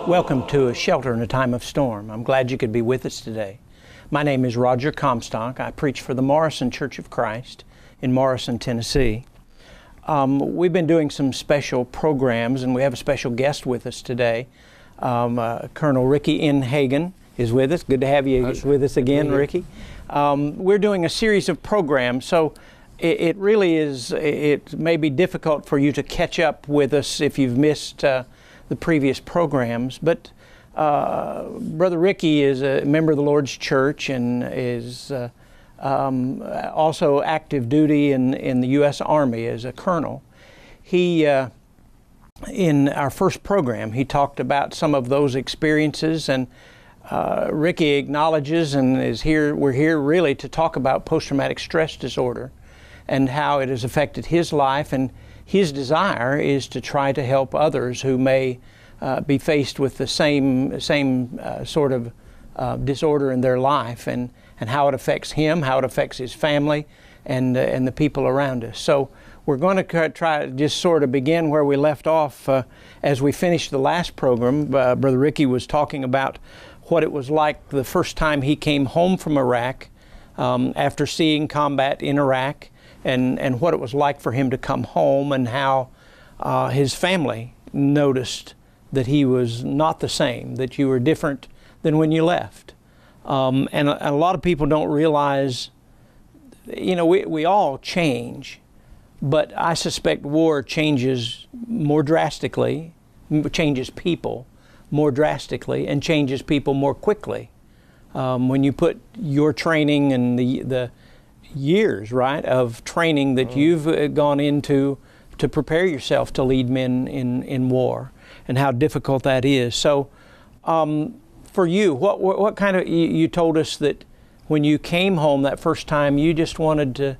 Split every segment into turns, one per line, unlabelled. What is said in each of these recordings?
Welcome to A Shelter in a Time of Storm. I'm glad you could be with us today. My name is Roger Comstock. I preach for the Morrison Church of Christ in Morrison, Tennessee. We've been doing some special programs, and we have a special guest with us today. Colonel Ricky N. Hagan is with us. Good to have you with us again, Ricky. We're doing a series of programs, so it really is, it may be difficult for you to catch up with us if you've missed the previous programs, but Brother Ricky is a member of the Lord's Church and is also active duty in the U.S. Army as a colonel. He, in our first program, he talked about some of those experiences, and Ricky acknowledges and is here. We're here really to talk about post-traumatic stress disorder and how it has affected his life, and his desire is to try to help others who may be faced with the same sort of disorder in their life, and how it affects him, how it affects his family, and the people around us. So we're going to try to just sort of begin where we left off. As we finished the last program, Brother Ricky was talking about what it was like the first time he came home from Iraq after seeing combat in Iraq, and what it was like for him to come home, and how his family noticed that he was not the same, that you were different than when you left. And a lot of people don't realize, you know, we all change, but I suspect war changes more drastically, changes people more drastically, and changes people more quickly. When you put your training and the years, right, of training that you've gone into to prepare yourself to lead men in war, and how difficult that is. So for you, what kind of, you told us that when you came home that first time, you just wanted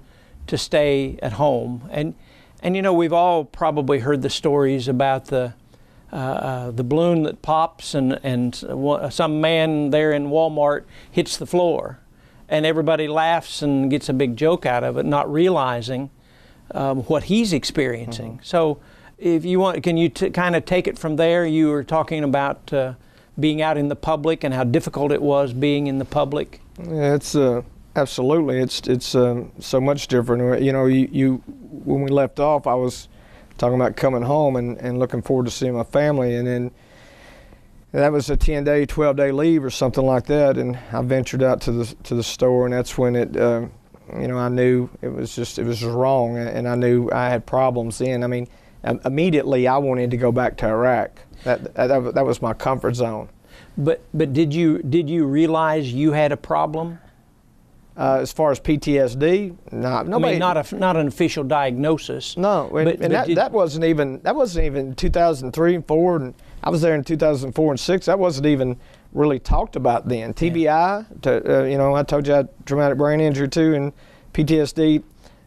to stay at home. And you know, we've all probably heard the stories about the balloon that pops and some man there in Walmart hits the floor, and everybody laughs and gets a big joke out of it, not realizing what he's experiencing. Mm-hmm. So if you want, can you kind of take it from there? You were talking about being out in the public and how difficult it was being in the public.
Yeah, it's absolutely. It's so much different. You know, you when we left off, I was talking about coming home and looking forward to seeing my family, and then that was a 10-day, 12-day leave or something like that, and I ventured out to the store, and that's when it, you know, I knew it was just wrong, and I knew I had problems then. I mean, immediately I wanted to go back to Iraq. That was my comfort zone.
But did you realize you had a problem?
As far as PTSD, nobody.
I mean, not an official diagnosis.
No, that wasn't even 2003 and 4, and I was there in 2004 and 6. That wasn't even really talked about then. TBI, you know, I told you I had traumatic brain injury too, and PTSD.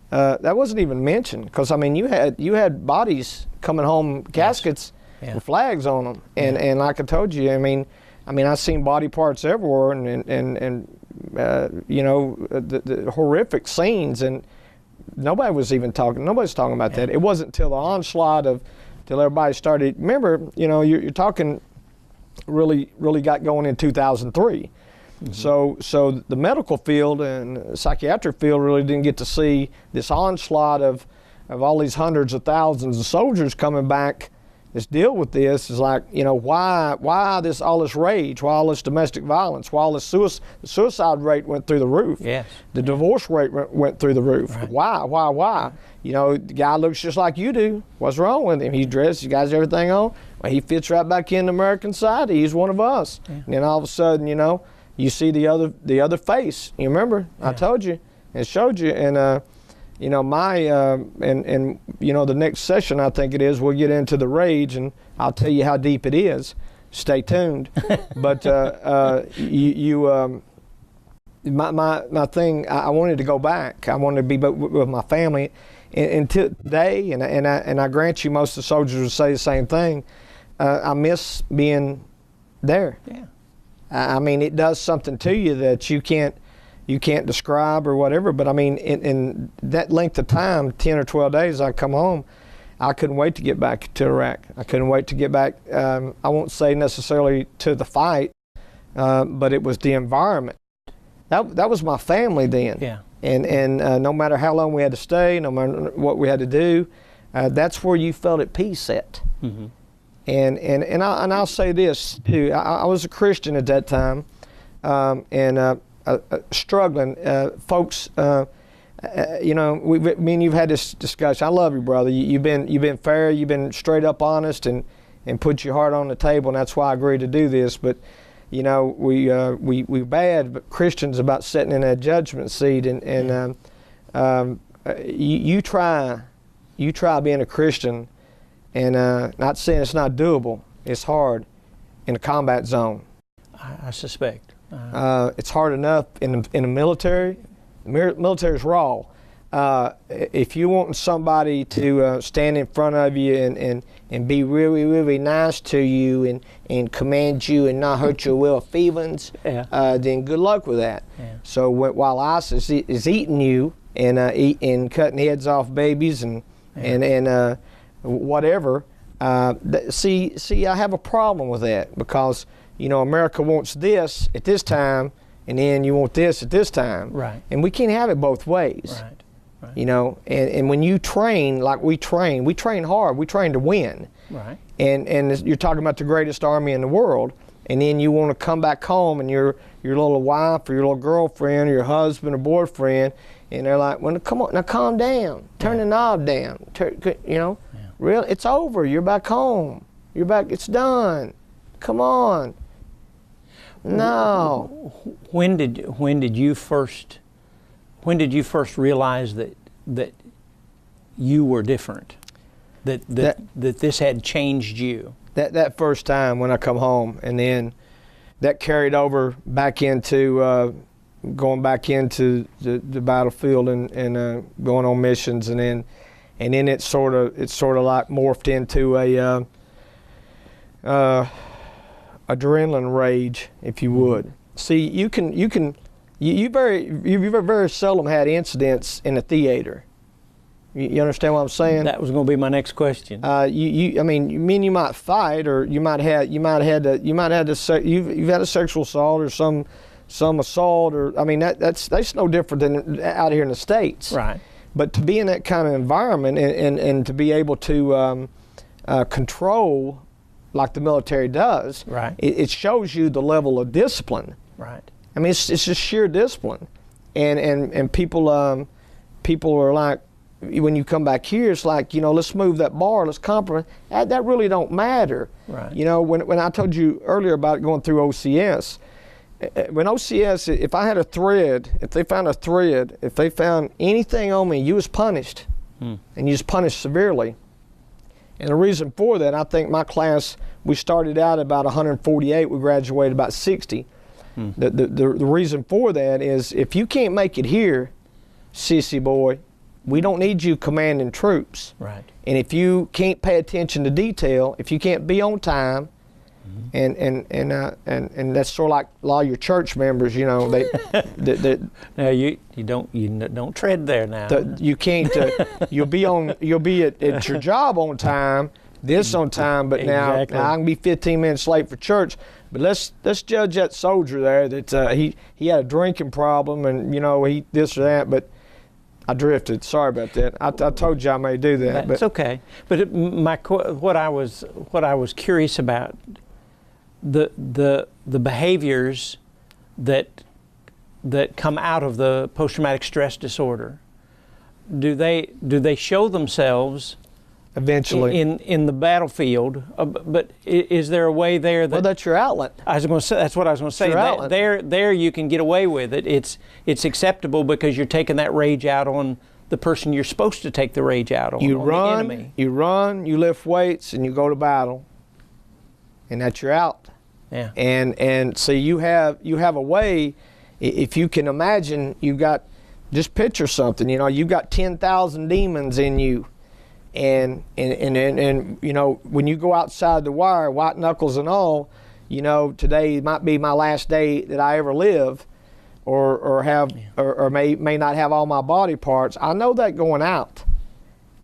That wasn't even mentioned, because I mean, you had bodies coming home, caskets with flags on them, and like I told you, I mean, I've seen body parts everywhere, and you know, the horrific scenes, and nobody's talking about that. It wasn't until the onslaught till everybody started. Remember, you know, you're talking really got going in 2003. Mm-hmm. So the medical field and psychiatric field really didn't get to see this onslaught of all these hundreds of thousands of soldiers coming back. This deal with this is like, you know, why all this rage, why all this domestic violence, why all this suicide rate went through the roof.
Yes.
The divorce rate went through the roof. Right. Why? You know, the guy looks just like you do. What's wrong with him? He's dressed, he got everything on. Well, he fits right back in the American society. He's one of us. Yeah. And then all of a sudden, you know, you see the other face. You remember? Yeah. I told you and showed you. And you know, and you know, the next session, I think it is, we'll get into the rage, and I'll tell you how deep it is. Stay tuned. But my thing, I wanted to go back. I wanted to be with my family. And today, and I grant you, most of the soldiers would say the same thing. I miss being there.
Yeah.
I mean, it does something to you that you can't describe or whatever. But I mean, in that length of time, 10 or 12 days, I come home, I couldn't wait to get back to Iraq. I couldn't wait to get back. I won't say necessarily to the fight, but it was the environment. That was my family then.
Yeah.
And no matter how long we had to stay, no matter what we had to do, that's where you felt at peace at.
Mm-hmm.
And I'll say this too. I was a Christian at that time, and struggling. Folks, you know, me and you've had this discussion. I love you, brother. You've been fair. You've been straight up honest, and put your heart on the table. And that's why I agreed to do this. But you know, we bad, but Christians about sitting in that judgment seat, and you try being a Christian, and not saying it's not doable. It's hard in a combat zone.
I suspect.
It's hard enough in the military. The military's raw. If you want somebody to stand in front of you and be really, really nice to you and command you and not hurt your well feelings, then good luck with that.
Yeah.
So while ISIS is eating you and cutting heads off babies and whatever, see, I have a problem with that, because you know, America wants this at this time, and then you want this at this time.
Right.
And we can't have it both ways.
Right. Right.
You know, and when you train like we train hard. We train to win.
Right.
And you're talking about the greatest army in the world, and then you want to come back home, and your little wife or your little girlfriend or your husband or boyfriend, and they're like, well, come on, now calm down, turn the knob down, you know, real, it's over, you're back home, you're back, it's done, come on. No.
When did you first realize that you were different? That this had changed you?
That first time when I come home, and then that carried over back into going back into the battlefild and going on missions, and then it sort of like morphed into a adrenaline rage, if you would. See, you very seldom had incidents in a theater. You understand what I'm saying?
That was going to be my next question.
I mean, you might fight, or you've had a sexual assault or some assault, or I mean that's no different than out here in the States.
Right.
But to be in that kind of environment and to be able to control like the military does,
right,
it shows you the level of discipline.
Right.
I mean, it's just sheer discipline, and people are like, when you come back here, it's like, you know, let's move that bar, let's compromise. That really don't matter. Right. You know, when I told you earlier about going through OCS, when OCS, if I had a thread, if they found a thread, if they found anything on me, you was punished, and you was punished severely. And the reason for that, I think my class, we started out about 148, we graduated about 60. The reason for that is, if you can't make it here, sissy boy, we don't need you commanding troops. Right. And if you can't pay attention to detail, if you can't be on time, and that's sort of like a lot of your church members, you know, they
now you don't tread there now.
You can't. You'll be at your job on time, on time, but
exactly.
now I can be 15 minutes late for church. But let's judge that soldier there that he had a drinking problem, and you know, he this or that. But I drifted. Sorry about that. I told you I may do that.
That's okay. But what I was curious about, the behaviors that come out of the post-traumatic stress disorder, do they show themselves
eventually
in the battlefield? But is there a way there that?
Well, that's your outlet.
I was going to say, that's what I was going to say. There you can get away with it. It's acceptable because you're taking that rage out on the person you're supposed to take the rage out on. The enemy.
You run, you lift weights, and you go to battle, and that's your out.
Yeah.
And so you have a way. If you can imagine, you got, just picture something. You know, you've got 10,000 demons in you. And you know, when you go outside the wire, white knuckles and all, you know, today might be my last day that I ever live, or may not have all my body parts. I know that going out,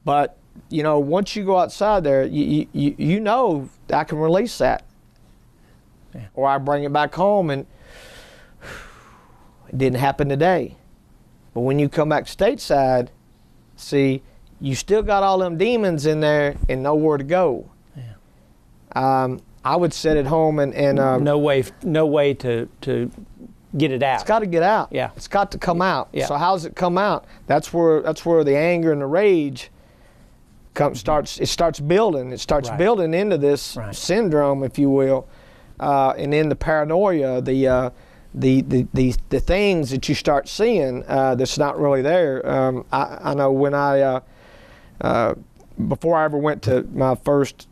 but you know, once you go outside there, you know I can release that. Yeah. Or I bring it back home and it didn't happen today. But when you come back stateside, see, you still got all them demons in there and nowhere to go. Yeah. I would sit at home and
no way to get it out.
It's got to get out.
Yeah.
It's got to come out.
Yeah.
So how does it come out? That's where the anger and the rage starts building. It starts
Right.
building into this
Right.
syndrome, if you will, and then the paranoia, the things that you start seeing that's not really there. I know when before I ever went to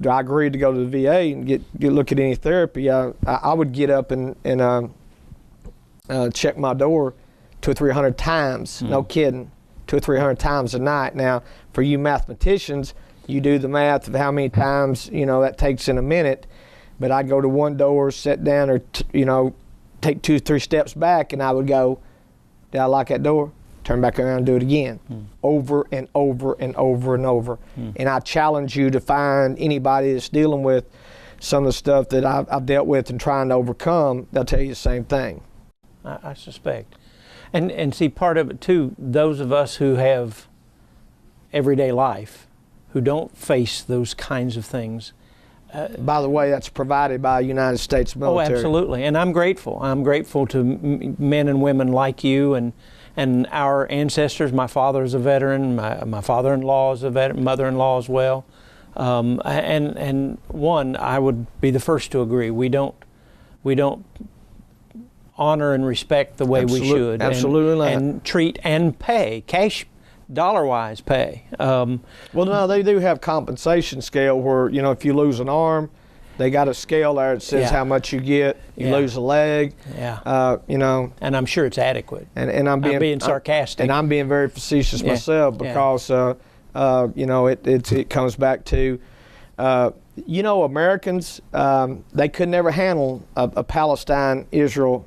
I agreed to go to the VA and get look at any therapy. I would get up and check my door 200 or 300 times. No kidding, 200 or 300 times a night. Now, for you mathematicians, you do the math of how many times that takes in a minute. But I'd go to one door, sit down, or take 2 or 3 steps back, and I would go, "Did I lock that door?" Turn back around and do it again, over and over and over and over. And I challenge you to find anybody that's dealing with some of the stuff that I've dealt with and trying to overcome. They'll tell you the same thing.
I suspect. And see, part of it too, those of us who have everyday life, who don't face those kinds of things.
By the way, that's provided by United States military.
Oh, absolutely. And I'm grateful. I'm grateful to men and women like you and our ancestors. My father is a veteran. My father-in-law is a veteran, mother-in-law as well. And I would be the first to agree. We don't honor and respect the way we should.
Absolutely not.
And treat and pay, cash, dollar-wise pay.
Well, no, they do have compensation scale where, if you lose an arm, they got a scale there that says how much you get. You lose a leg.
Yeah. And I'm sure it's adequate.
And I'm being
sarcastic.
And I'm being very facetious myself because, it comes back to, Americans, they could never handle a Palestine-Israel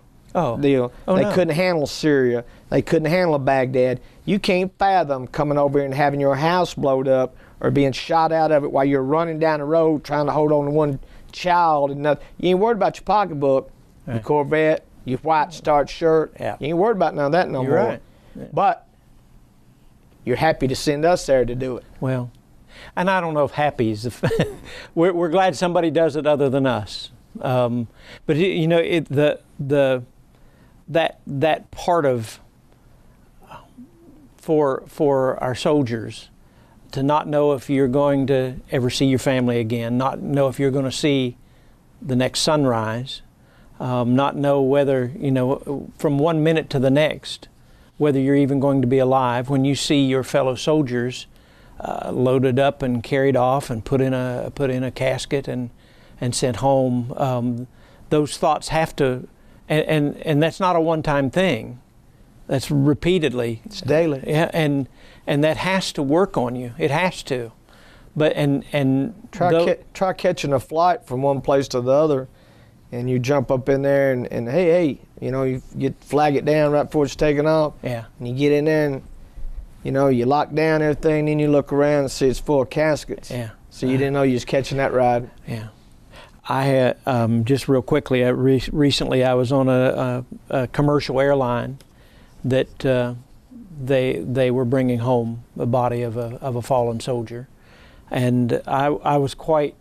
deal. They couldn't handle Syria. They couldn't handle Baghdad. You can't fathom coming over here and having your house blowed up or being shot out of it while you're running down the road trying to hold on to one child and nothing. You ain't worried about your pocketbook, your Corvette, your white starched shirt.
Yeah.
You ain't worried about none of that no more.
Right. Yeah.
But you're happy to send us there to do it.
Well, and I don't know if happy is we're glad somebody does it other than us. But that part of for our soldiers to not know if you're going to ever see your family again, not know if you're going to see the next sunrise, not know whether, from 1 minute to the next, whether you're even going to be alive. When you see your fellow soldiers loaded up and carried off and put in a casket and sent home, those thoughts have to, and that's not a one-time thing. That's repeatedly.
It's daily.
Yeah, and that has to work on you. It has to. But
try catching a flight from one place to the other, and you jump up in there and hey, you flag it down right before it's taking off.
Yeah.
And you get in there and you lock down everything, then you look around and see it's full of caskets.
Yeah.
So you didn't know you was catching that ride.
Yeah. I had just real quickly. Recently, I was on a commercial airline that they were bringing home the body of a fallen soldier, and I was quite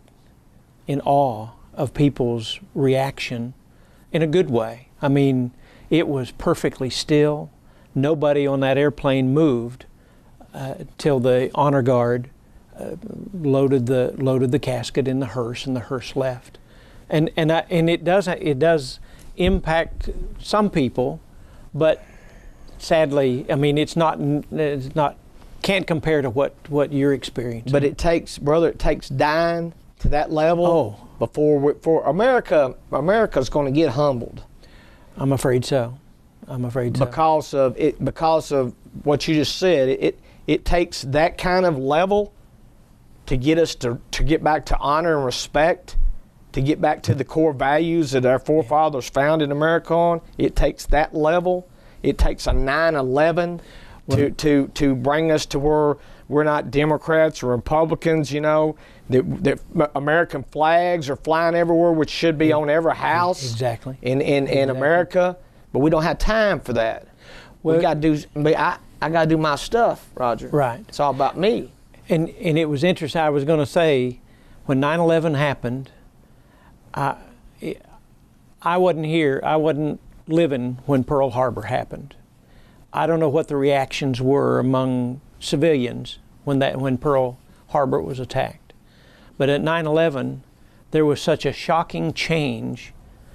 in awe of people's reaction in a good way. I mean, it was perfectly still. Nobody on that airplane moved till the honor guard loaded the casket in the hearse, and the hearse left. And it does impact some people, but sadly, I mean, it's not can't compare to what you're experiencing.
But it takes dying to that level before America's going to get humbled.
I'm afraid so.
Because of what you just said. It takes that kind of level to get us to get back to honor and respect, to get back to the core values that our forefathers founded America on. It takes that level. It takes a 9/11 to bring us to where we're not Democrats or Republicans, you know, that American flags are flying everywhere, which should be on every house
Exactly.
in America, but we don't have time for that.
Well,
we got to do, I got to do my stuff, Roger.
Right.
It's all about me.
And it was interesting. I was going to say, when 9/11 happened, I wasn't here. I wasn't living when Pearl Harbor happened. I don't know what the reactions were among civilians when Pearl Harbor was attacked. But at 9/11, there was such a shocking change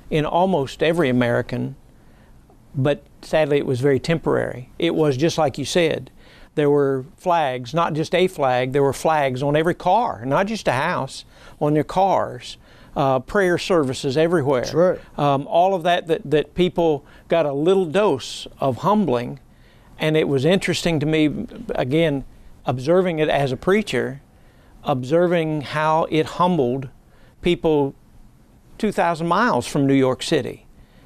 in almost every American, but sadly it was very temporary. It was just like you said. There were flags, not just a flag, there were flags on every car, not just a house, on their cars, prayer services everywhere.
That's right.
All of that people got a little dose of humbling. And it was interesting to me, again, observing it as a preacher, observing how it humbled people 2,000 miles from New York City.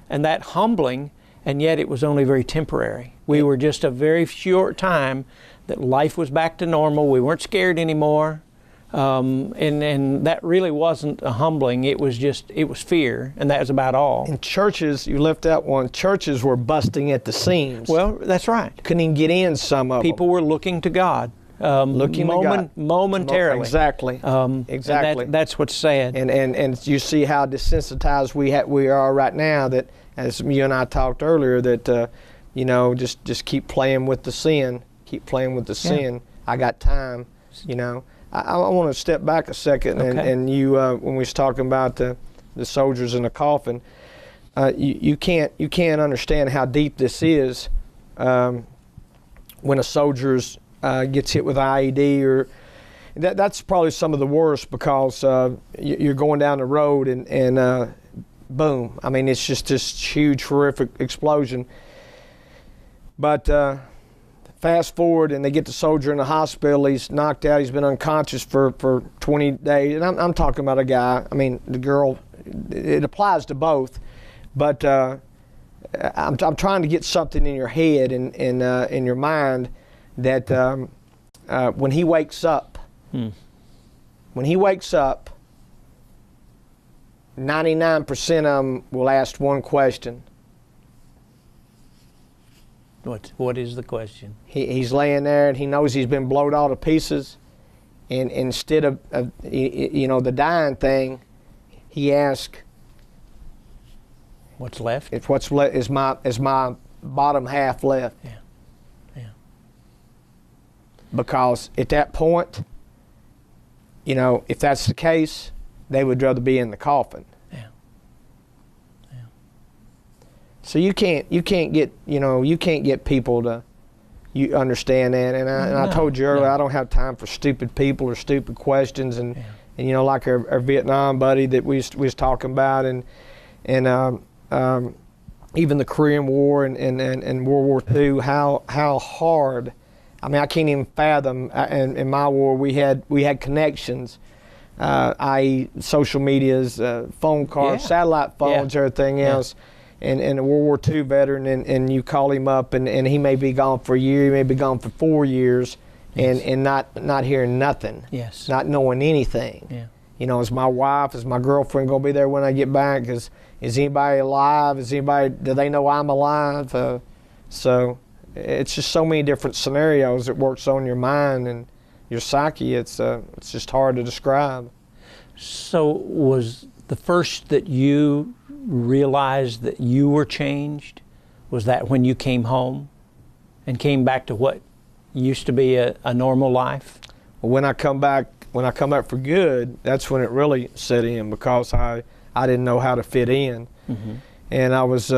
And that humbling, and yet it was only very temporary. We were just a very short time that life was back to normal. We weren't scared anymore. And that really wasn't a humbling. It was fear, and that was about all.
In churches, you left that one, churches were busting at the seams.
Well, that's right.
Couldn't even get in, some of
People were looking to God. Momentarily.
Exactly. Exactly.
That's what's sad.
And you see how desensitized we are right now, that, as you and I talked earlier, that you know, just keep playing with the sin. Keep playing with the sin. I got time, you know. I want to step back a second, and you, when we was talking about the soldiers in the coffin, you can't understand how deep this is when a soldier gets hit with IED, or that's probably some of the worst, because you're going down the road and boom, I mean, it's just this huge, horrific explosion. But fast forward, and they get the soldier in the hospital. He's knocked out. He's been unconscious for 20 days. And I'm talking about a guy. I mean, the girl. It applies to both. But I'm trying to get something in your head and in your mind that when he wakes up, 99% of them will ask one question.
What is the question?
He's laying there, and he knows he's been blown all to pieces, and instead of you know, the dying thing, he asks,
"What's left?
If what's left is my bottom half left?"
Yeah.
Because at that point, you know, if that's the case, they would rather be in the coffin. So you can't get people to understand that, and I told you earlier, I don't have time for stupid people or stupid questions, and you know, like our Vietnam buddy that we was talking about, and even the Korean War and World War II, how hard. I mean, I can't even fathom. In my war, we had connections, i.e., social medias, phone calls, satellite phones, everything else. And a World War II veteran, and you call him up, and he may be gone for a year, he may be gone for 4 years, and not hearing nothing, not knowing anything. You know, is my wife, is my girlfriend going to be there when I get back? Is anybody alive? Do they know I'm alive? So it's just so many different scenarios that works on your mind and your psyche. It's just hard to describe.
So was the first that you realized that you were changed, was that when you came home and came back to what used to be a normal life?
Well, when I come back for good, that's when it really set in, because I didn't know how to fit in. And I was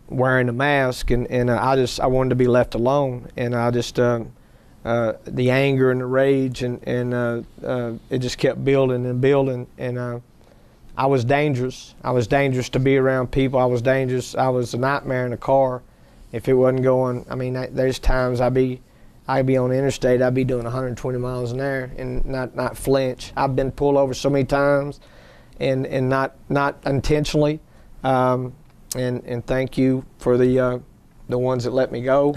wearing a mask, and I wanted to be left alone, and I just the anger and the rage and it just kept building and building, and I was dangerous. I was dangerous to be around people. I was dangerous. I was a nightmare in the car if it wasn't going. I mean, there's times I'd be on the interstate, I'd be doing 120 miles an hour and not flinch. I've been pulled over so many times, and not intentionally. And thank you for the ones that let me go.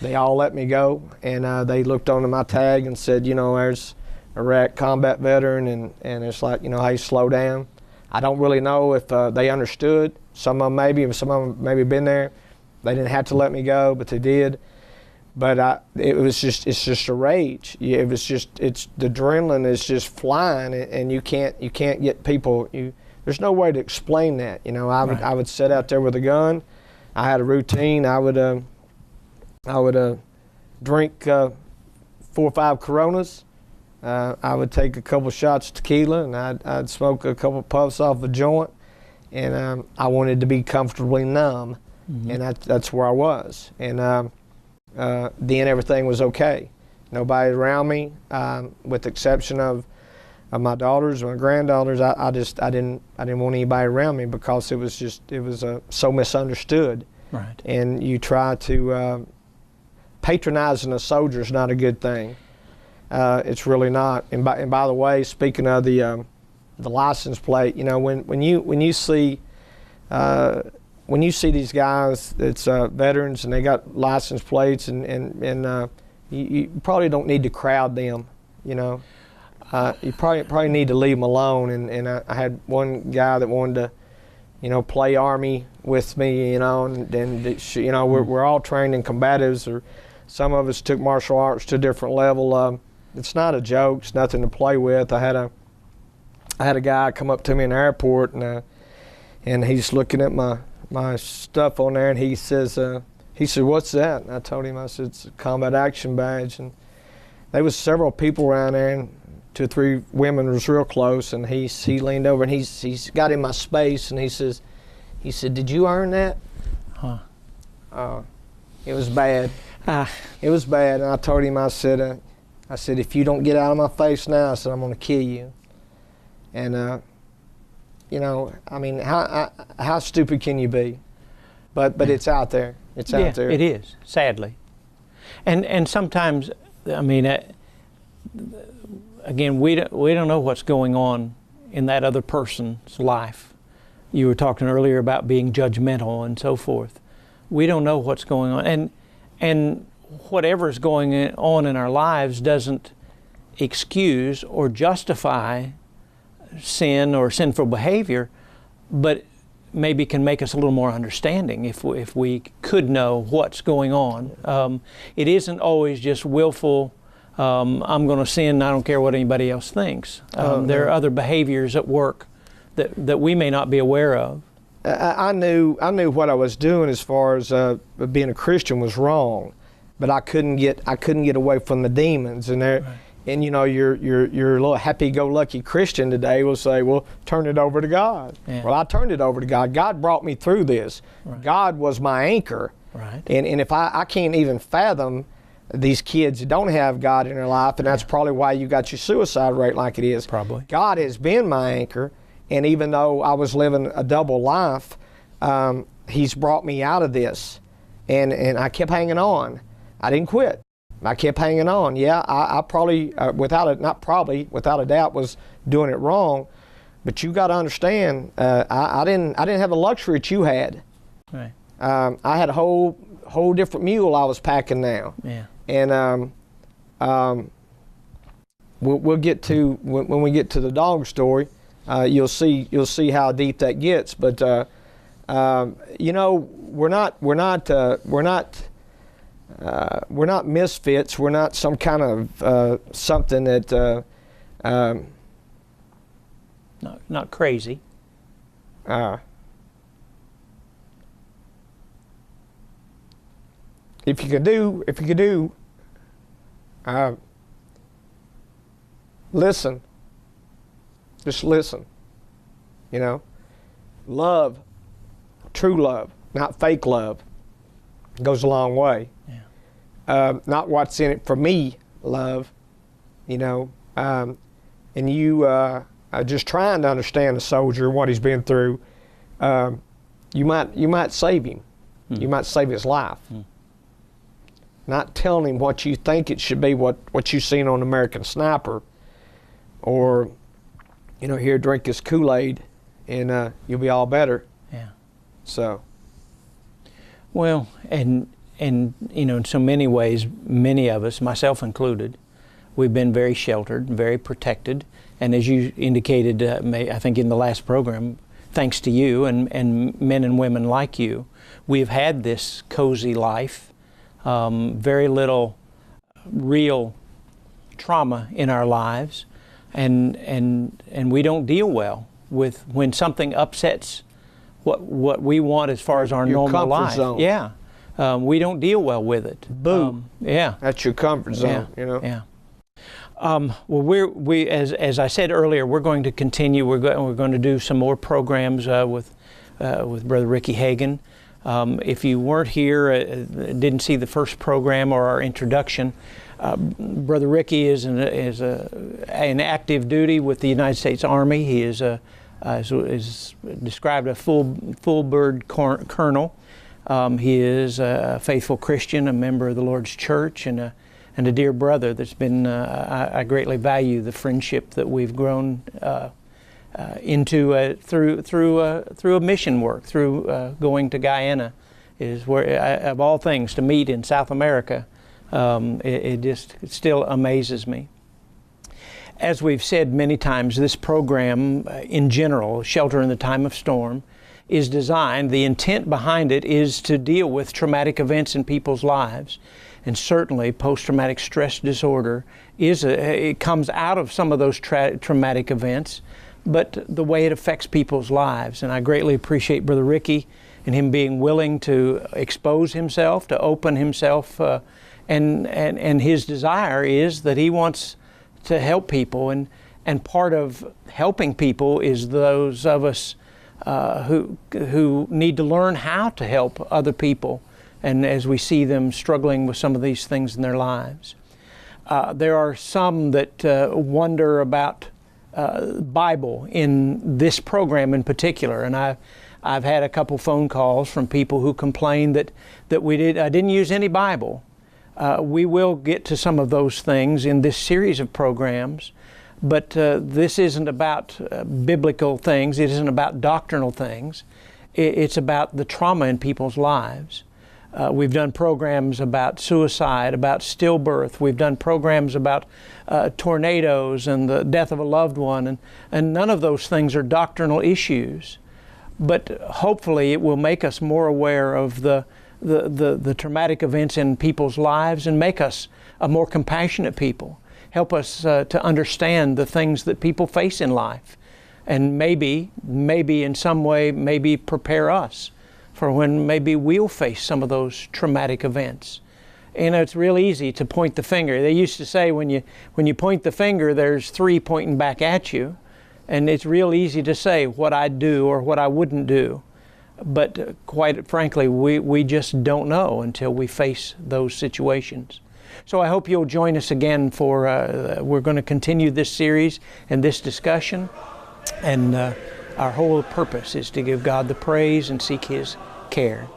They all let me go, and they looked onto my tag and said, you know, there's a Iraq combat veteran, and it's like, you know, hey, slow down. I don't really know if they understood. Some of them maybe, some of them maybe been there. They didn't have to let me go, but they did. But it's just a rage. It was just, the adrenaline is just flying, and you can't get people. There's no way to explain that. You know, I would sit out there with a gun. I had a routine. I would drink 4 or 5 Coronas. I would take a couple shots of tequila, and I'd smoke a couple puffs off a joint, and I wanted to be comfortably numb, and that's where I was. And then everything was okay. Nobody around me, with the exception of my daughters, my granddaughters. I didn't want anybody around me because it was so misunderstood.
Right.
And you try to patronizing a soldier is not a good thing. It's really not. And by the way, speaking of the license plate, you know, when you see these guys that's veterans and they got license plates, and you probably don't need to crowd them, you know. You probably need to leave them alone. And I had one guy that wanted to, you know, play Army with me, you know, and you know, we're all trained in combatives, or some of us took martial arts to a different level. It's not a joke. It's nothing to play with. I had a guy come up to me in the airport, and he's looking at my stuff on there, and he said, "What's that?" And I told him, I said, "It's a combat action badge." And there was several people around there, and 2 or 3 women was real close, and he leaned over, and he's got in my space, and he said, "Did you earn that?" It was bad. It was bad, and I told him, I said, "If you don't get out of my face now," I said, "I'm going to kill you." And you know, I mean, how stupid can you be? But it's out there. It's out there.
It is, sadly. And sometimes, I mean, again, we don't know what's going on in that other person's life. You were talking earlier about being judgmental and so forth. We don't know what's going on, and whatever's going on in our lives doesn't excuse or justify sin or sinful behavior, but maybe can make us a little more understanding if we could know what's going on. It isn't always just willful, I'm going to sin, I don't care what anybody else thinks. There are other behaviors at work that we may not be aware of.
I knew what I was doing as far as being a Christian was wrong, but I couldn't get away from the demons. And there, right. And you know, your little happy-go-lucky Christian today will say, "Well, turn it over to God." Yeah. Well, I turned it over to God. God brought me through this. Right. God was my anchor. Right. And if I can't even fathom these kids that don't have God in their life, and that's probably why you got your suicide rate like it is.
Probably.
God has been my anchor. And even though I was living a double life, He's brought me out of this. And I kept hanging on. I didn't quit. I kept hanging on. Yeah, I probably, without a doubt, was doing it wrong. But you got to understand, I didn't have the luxury that you had.
Right.
I had a whole different mule I was packing now.
Yeah.
And we'll get to when we get to the dog story. You'll see how deep that gets, but you know, we're not misfits. We're not some kind of something that
not crazy.
If you could do, listen. Just listen, you know. Love, true love, not fake love, goes a long way. Yeah. Not what's in it for me, love, you know. And you are just trying to understand a soldier, what he's been through. You might save him. You might save his life. Not telling him what you think it should be, what you've seen on American Sniper, or, you know, here, drink this Kool-Aid, and you'll be all better.
Yeah.
So.
Well, and in so many ways, many of us, myself included, we've been very sheltered, very protected, and as you indicated, I think in the last program, thanks to you and men and women like you, we've had this cozy life, very little real trauma in our lives, and we don't deal well with when something upsets what we want as far as our
your
normal
comfort
life.
zone.
Yeah, we don't deal well with it.
Boom.
Yeah,
That's your comfort zone.
yeah. Yeah. Well, we as I said earlier, we're going to continue. We're going to do some more programs with Brother Ricky Hagan. If you weren't here, didn't see the first program or our introduction, Brother Ricky is an active duty with the United States Army. He is described a full bird colonel. He is a faithful Christian, a member of the Lord's Church, and a dear brother that's been. I greatly value the friendship that we've grown into through a mission work, through going to Guyana, is where of all things to meet in South America. It still amazes me. As we've said many times, this program in general, Shelter in the Time of Storm, is designed, the intent behind it is to deal with traumatic events in people's lives. And certainly post-traumatic stress disorder it comes out of some of those traumatic events, but the way it affects people's lives. And I greatly appreciate Brother Ricky and him being willing to expose himself, to open himself, and his desire is that he wants to help people, and part of helping people is those of us who need to learn how to help other people, and as we see them struggling with some of these things in their lives. There are some that wonder about Bible in this program in particular, and I've had a couple phone calls from people who complained that I didn't use any Bible. We will get to some of those things in this series of programs, but this isn't about biblical things. It isn't about doctrinal things. It's about the trauma in people's lives. We've done programs about suicide, about stillbirth. We've done programs about tornadoes and the death of a loved one, and none of those things are doctrinal issues. But hopefully it will make us more aware of the traumatic events in people's lives and make us a more compassionate people. Help us to understand the things that people face in life, and maybe in some way, maybe prepare us for when maybe we'll face some of those traumatic events. You know, it's real easy to point the finger. They used to say when you point the finger, there's three pointing back at you, and it's real easy to say what I'd do or what I wouldn't do. But quite frankly, we just don't know until we face those situations. So I hope you'll join us again for, we're going to continue this series and this discussion. And our whole purpose is to give God the praise and seek His care.